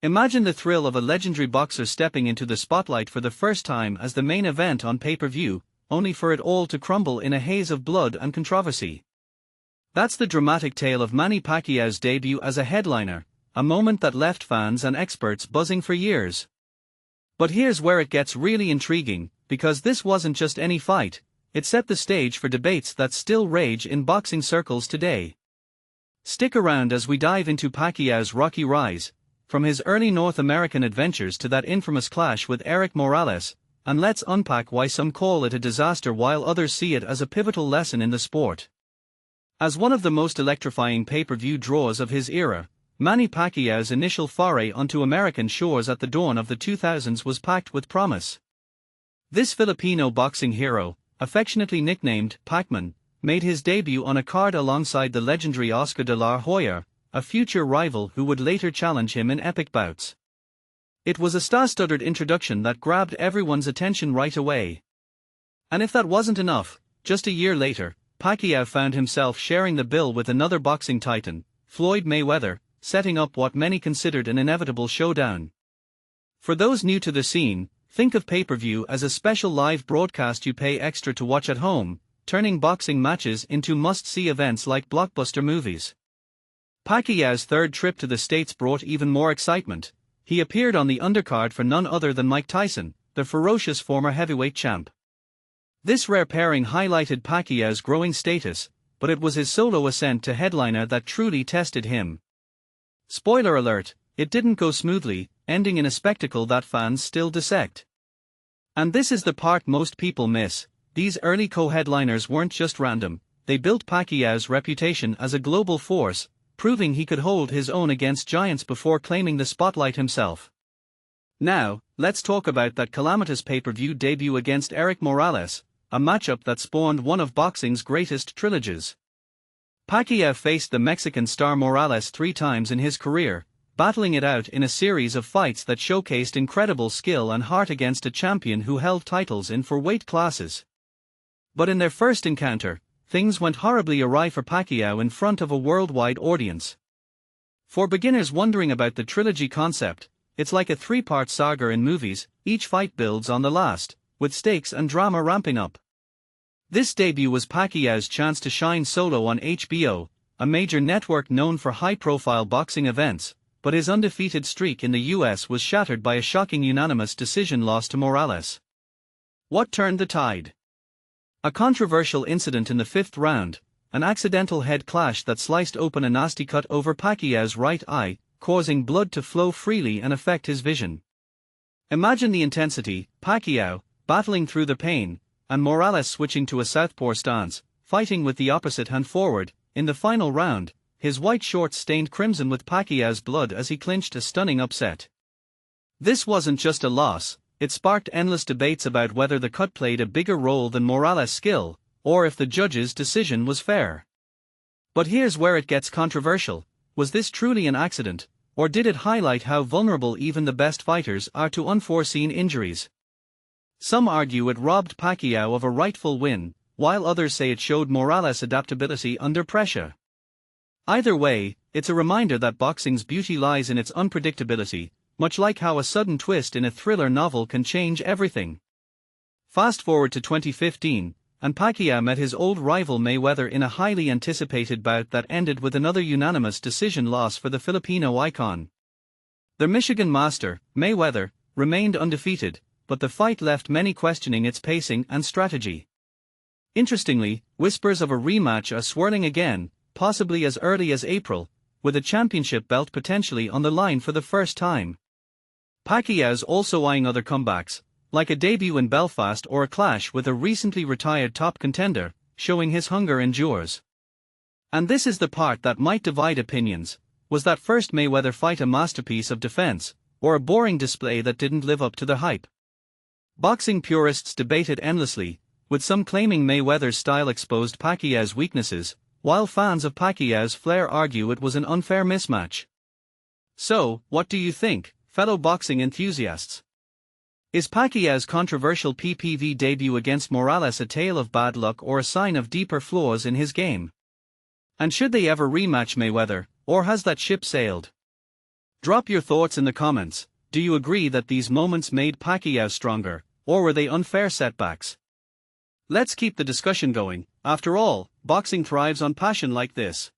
Imagine the thrill of a legendary boxer stepping into the spotlight for the first time as the main event on pay-per-view, only for it all to crumble in a haze of blood and controversy. That's the dramatic tale of Manny Pacquiao's debut as a headliner, a moment that left fans and experts buzzing for years. But here's where it gets really intriguing, because this wasn't just any fight, it set the stage for debates that still rage in boxing circles today. Stick around as we dive into Pacquiao's rocky rise, from his early North American adventures to that infamous clash with Erik Morales, and let's unpack why some call it a disaster while others see it as a pivotal lesson in the sport. As one of the most electrifying pay-per-view draws of his era, Manny Pacquiao's initial foray onto American shores at the dawn of the 2000s was packed with promise. This Filipino boxing hero, affectionately nicknamed Pacman, made his debut on a card alongside the legendary Oscar De La Hoya, a future rival who would later challenge him in epic bouts. It was a star-studded introduction that grabbed everyone's attention right away. And if that wasn't enough, just a year later, Pacquiao found himself sharing the bill with another boxing titan, Floyd Mayweather, setting up what many considered an inevitable showdown. For those new to the scene, think of pay-per-view as a special live broadcast you pay extra to watch at home, turning boxing matches into must-see events like blockbuster movies. Pacquiao's third trip to the States brought even more excitement. He appeared on the undercard for none other than Mike Tyson, the ferocious former heavyweight champ. This rare pairing highlighted Pacquiao's growing status, but it was his solo ascent to headliner that truly tested him. Spoiler alert, it didn't go smoothly, ending in a spectacle that fans still dissect. And this is the part most people miss: these early co-headliners weren't just random, they built Pacquiao's reputation as a global force, proving he could hold his own against giants before claiming the spotlight himself. Now, let's talk about that calamitous pay-per-view debut against Erik Morales, a matchup that spawned one of boxing's greatest trilogies. Pacquiao faced the Mexican star Morales 3 times in his career, battling it out in a series of fights that showcased incredible skill and heart against a champion who held titles in 4 weight classes. But in their first encounter, things went horribly awry for Pacquiao in front of a worldwide audience. For beginners wondering about the trilogy concept, it's like a 3-part saga in movies, each fight builds on the last, with stakes and drama ramping up. This debut was Pacquiao's chance to shine solo on HBO, a major network known for high-profile boxing events, but his undefeated streak in the US was shattered by a shocking unanimous decision loss to Morales. What turned the tide? A controversial incident in the 5th round, an accidental head clash that sliced open a nasty cut over Pacquiao's right eye, causing blood to flow freely and affect his vision. Imagine the intensity: Pacquiao, battling through the pain, and Morales switching to a southpaw stance, fighting with the opposite hand forward. In the final round, his white shorts stained crimson with Pacquiao's blood as he clinched a stunning upset. This wasn't just a loss, it sparked endless debates about whether the cut played a bigger role than Morales' skill, or if the judge's decision was fair. But here's where it gets controversial: was this truly an accident, or did it highlight how vulnerable even the best fighters are to unforeseen injuries? Some argue it robbed Pacquiao of a rightful win, while others say it showed Morales' adaptability under pressure. Either way, it's a reminder that boxing's beauty lies in its unpredictability, much like how a sudden twist in a thriller novel can change everything. Fast forward to 2015, and Pacquiao met his old rival Mayweather in a highly anticipated bout that ended with another unanimous decision loss for the Filipino icon. The Michigan master, Mayweather, remained undefeated, but the fight left many questioning its pacing and strategy. Interestingly, whispers of a rematch are swirling again, possibly as early as April, with a championship belt potentially on the line for the first time. Pacquiao's also eyeing other comebacks, like a debut in Belfast or a clash with a recently retired top contender, showing his hunger endures. And this is the part that might divide opinions: was that first Mayweather fight a masterpiece of defense, or a boring display that didn't live up to the hype? Boxing purists debated endlessly, with some claiming Mayweather's style exposed Pacquiao's weaknesses, while fans of Pacquiao's flair argue it was an unfair mismatch. So, what do you think, fellow boxing enthusiasts? Is Pacquiao's controversial PPV debut against Morales a tale of bad luck or a sign of deeper flaws in his game? And should they ever rematch Mayweather, or has that ship sailed? Drop your thoughts in the comments. Do you agree that these moments made Pacquiao stronger, or were they unfair setbacks? Let's keep the discussion going. After all, boxing thrives on passion like this.